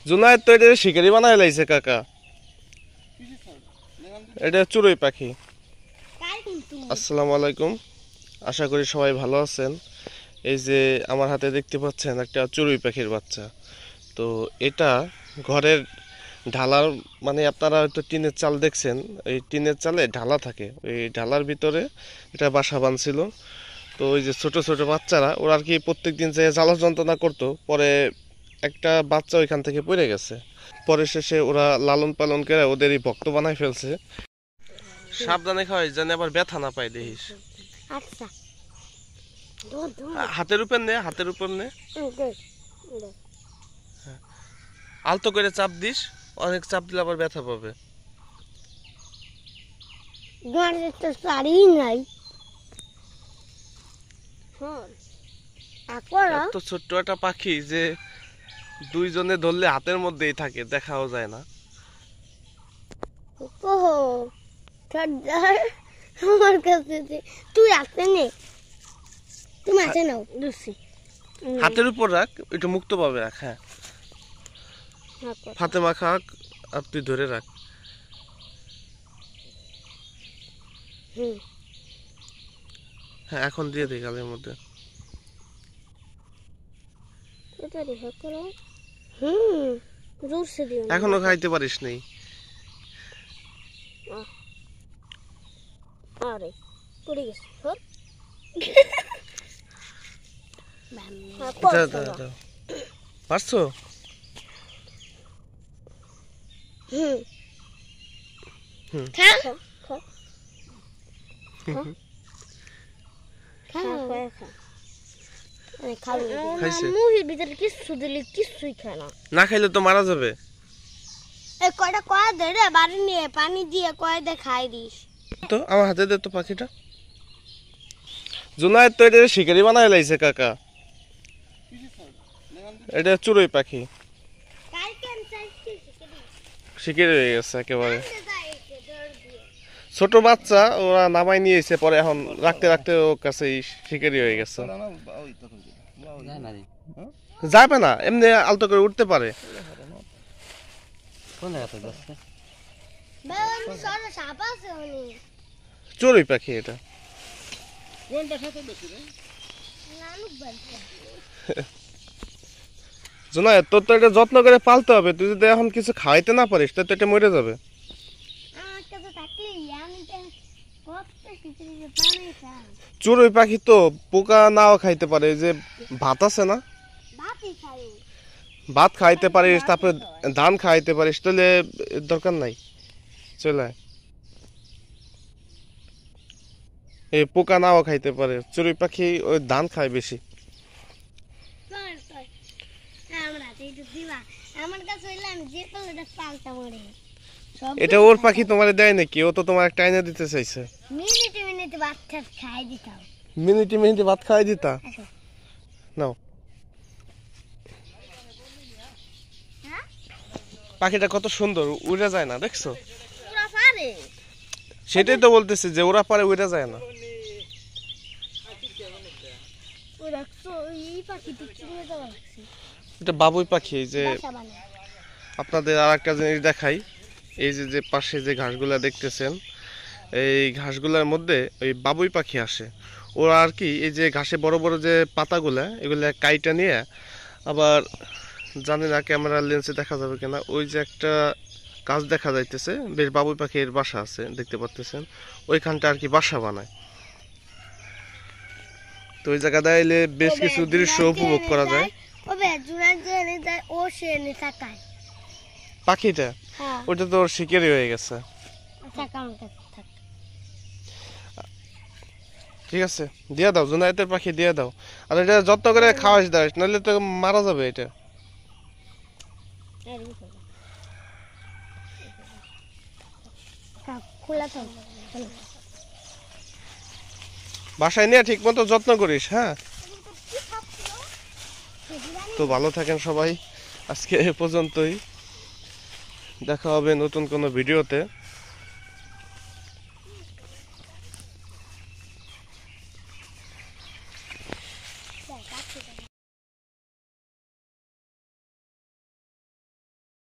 জুনায়েদ তো এটা শিকারি বানায় লাইছে কাকা। এটা চড়ুই পাখি। আসসালামু আলাইকুম, আশা করি সবাই ভালো আছেন। এই যে আমার হাতে দেখতে পাচ্ছেন একটা চড়ুই পাখির বাচ্চা। তো এটা ঘরের ঢালার মানে আপনারা হয়তো টিনের চাল দেখছেন, এই টিনের চালে ঢালা থাকে, ওই ঢালার ভিতরে এটা বাসা বাঁধছিল। তো ওই যে ছোট ছোট বাচ্চারা ওরা আর কি প্রত্যেকদিন যে জ্বালা যন্ত্রণা করতো, পরে একটা বাচ্চা ওইখান থেকে পড়ে গেছে। পরে শেষে ওরা লালন পালন করে ওদেরই ভক্ত বানায় ফেলছে। সাবধানে খাওয়াই যেন আবার ব্যথা না পাই দেখিস। আচ্ছা হাতের উপর নে, হাতের উপর নে, আলতো করে চাপ দিস, অনেক চাপ দিলে আবার ব্যথা পাবে। এত ছোট্ট একটা পাখি যে দুইজনে ধরলে হাতের মধ্যেই থাকে, দেখাও যায় না। আমার কাছে তুই আসতে নে, তুমি আসে নাও হাতের উপর রাখ, একটু মুক্ত পাবে রাখ। হ্যাঁ, ফাতেমা খাক আর তুই ধরে রাখ। হ্যাঁ, এখন দিয়ে দে গালের মধ্যে। এখনো খাইতে পারিস নাই? আরে পড়ে গেছে। পারছো? না খাইলে তো মারা যাবে। কয়টা কয়া দে রে, বাড়ি নিয়ে পানি দিয়ে কয়া দে খাই দিস তো। আমার হাতে দে তো পাখিটা। জুনায়েদ তো এটা শিকারি বানায় লাইছে কাকা। এটা চড়ুই পাখি, শিকারি হয়ে গেছে একেবারে। ছোট বাচ্চা ওরা নামাই নিয়েছে, পরে এখন রাখতে রাখতে ওর কাছে শিকারি হয়ে গেছে। যাবে না, এমনি আলতো করে উঠতে পারে। চড়ুই পাখি এটা। জুনায়েদ তোর তো এটা যত্ন করে পালতে হবে। তুই যদি এখন কিছু খাওয়াইতে না পারিস তাহলে তো এটা মরে যাবে। চড়ুই পাখি তো পোকা নাও খাইতে পারে। যে ভাত আছে না, ভাত খাইতে পারিস, তারপরে ধান খাইতে পারিস, তাহলে দরকার নাই। চলে এই পোকা নাও খাইতে পারে। চড়ুই পাখি ওই ধান খায় বেশি। এটা ওর পাখি তোমারে দেয় নাকি? ও তো তোমার একটা আইনা দিতে চাইছে। মিনিটে মিনিটে ভাত খাই দিতাম। মিনিটে মিনিটে ভাত খাই দিতা? নাও। পাখিটা কত সুন্দর, উড়ে যায় না দেখছো? সেটাই তো বলতেছি যে ওরা পারে, উড়ে যায় না। এটা বাবুই পাখি। যে আপনাদের আর একটা জিনিস দেখাই, এই যে যে পাশে যে ঘাসগুলা দেখতেছেন, এই ঘাসগুলার মধ্যে ওই বাবুই পাখি আসে। ওরা আর কি এই যে ঘাসে বড় বড় যে পাতাগুলা, এগুলা কাইটা নিয়ে আবার, জানি না ক্যামেরার লেন্সে দেখা যাবে কিনা, ওই যে একটা গাছ দেখা যাইতেছে, বেশ বাবুই পাখির বাসা আছে দেখতে পাচ্ছেন, ওইখানটা আর কি বাসা বানায়। তো ওই জায়গা দাঁড়াইলে বেশ কিছু দৃশ্য উপভোগ করা যায়। পাখিটা ওটা তো শিকারি হয়ে গেছে। ঠিক আছে, দিয়ে দাও জুনায়েদের পাখি, দিয়ে দাও। আর এটা যত্ন করে খাওয়াইস দাও, নাহলে তো মারা যাবে এটা। বাসায় নিয়ে ঠিক মতো যত্ন করিস। হ্যাঁ, তো ভালো থাকেন সবাই। আজকে এ পর্যন্তই, দেখা হবে নতুন কোনো ভিডিওতে।